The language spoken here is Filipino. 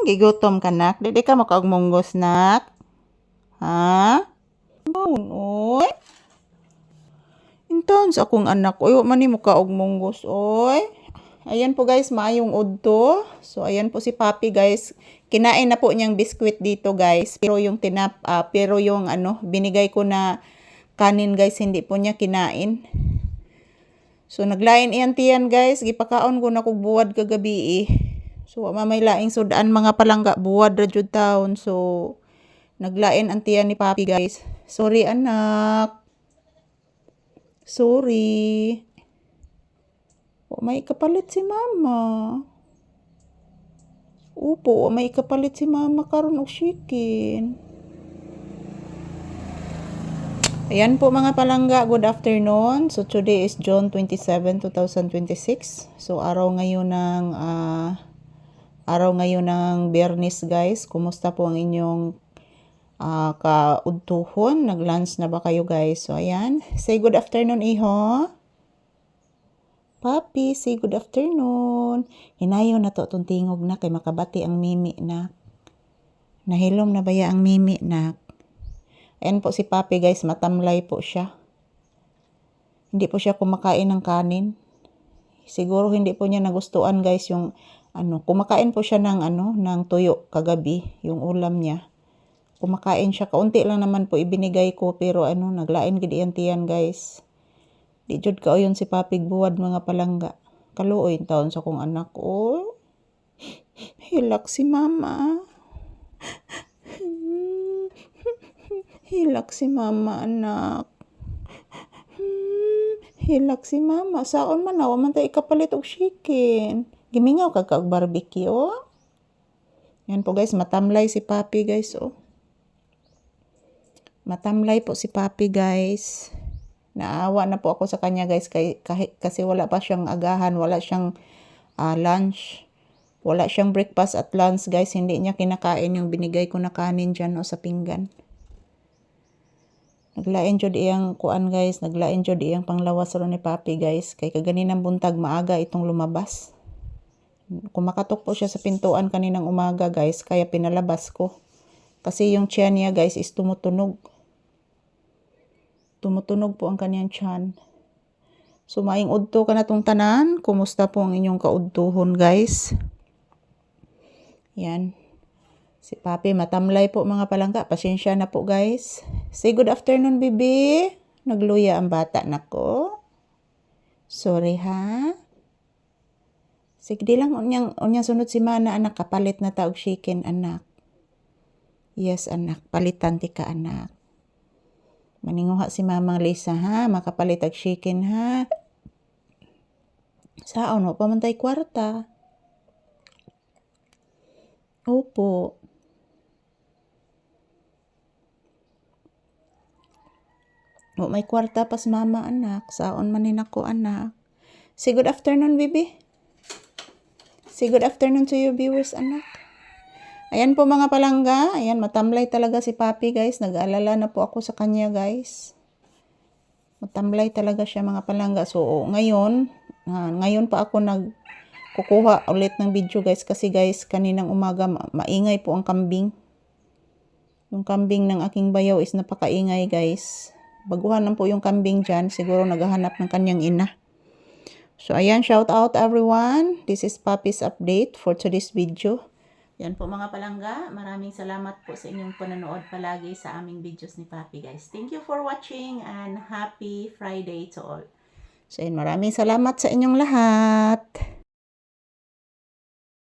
Gigutom ka nak. Dili ka makaugmunggos nak. Ha? Uy. Inton sa akong anak. Uy, man ni mo kaugmunggos. Uy. Ayan po guys, maayong udto. So ayan po si Papi guys. Kinain na po niyang biskwit dito guys. Pero yung binigay ko na kanin guys, hindi po niya kinain. So naglain iyan tiyan guys. Gipakaon ko na kog buwad kagabi eh. So mamay laing sudaan mga palangga buwad ra jud taon. So naglain ang tiyan ni Papi guys. Sorry anak. Sorry. O may kapalit si mama. Upo, may kapalit si mama karon og chicken. Ayan po mga palangga, good afternoon. So today is June 27, 2026. So araw ngayon ng Biyernes guys. Kumusta po ang inyong kaudtuhon? Nag-lunch na ba kayo guys? So ayan, say good afternoon iho. Papi, say good afternoon. Hinayon na to itong tingog na kay makabati ang mimi na. Nahilom na baya ang mimi na. Ayan po si Papi guys, matamlay po siya. Hindi po siya kumakain ng kanin. Siguro hindi po niya nagustuhan guys yung kumakain po siya ng ng tuyo kagabi, yung ulam niya. Kumakain siya, kaunti lang naman po ibinigay ko pero naglain gid iyan tiyan guys. Di jud kauyon si Papig buwad mga palangga. Kaluoy taon sa kong anak. Oh. Hilak si mama. Hilak si mama anak. Hilak si mama. Saon man na man tay ikapalit og chicken. Gimingaw ka og barbecue. Oh. Yan po guys, matamlay si Papi guys. Oh. Matamlay po si Papi guys. Naawa na po ako sa kanya guys kasi wala pa siyang agahan, wala siyang lunch, wala siyang breakfast at lunch guys. Hindi niya kinakain yung binigay ko na kanin dyan sa pinggan. Naglain jud iyang kuan guys, naglain jud iyang panglawas ro ni Papi guys kay kaganinang buntag maaga itong lumabas. Kumakatok po siya sa pintuan kaninang umaga guys kaya pinalabas ko. Kasi yung tiyan niya guys is tumutunog. Tumutunog po ang kanyang tiyan. So maing udto ka na tong tanan. Kumusta po ang inyong kaudtuhon guys? Yan. Si Papi matamlay po mga palangga. Pasensya na po guys. Say good afternoon baby. Nagluya ang bata nako. Sorry ha. Sige di lang unyang sunod si mana anak, kapalit na taog chicken anak. Yes anak, palitan ti ka anak. Maninguha si Mamang Lisa ha, makapalit ag chicken ha. Saon mo pamantay kwarta. Opo. O may kwarta pas mama anak, saon man ako anak. Say good afternoon baby. Say good afternoon to your viewers anak. Ayan po mga palangga. Ayan, matamlay talaga si Papi guys. Nag-aalala na po ako sa kanya guys. Matamlay talaga siya mga palangga. So ngayon pa ako nagkukuha ulit ng video guys. Kasi guys, kaninang umaga maingay po ang kambing. Yung kambing ng aking bayaw is napakaingay guys. Baguhan lang po yung kambing dyan. Siguro naghahanap ng kanyang ina. So ayan, shout out everyone. This is Papi's update for today's video. Yan po mga palangga, maraming salamat po sa inyong panonood palagi sa aming videos ni Papi guys. Thank you for watching and happy Friday to all. So maraming salamat sa inyong lahat.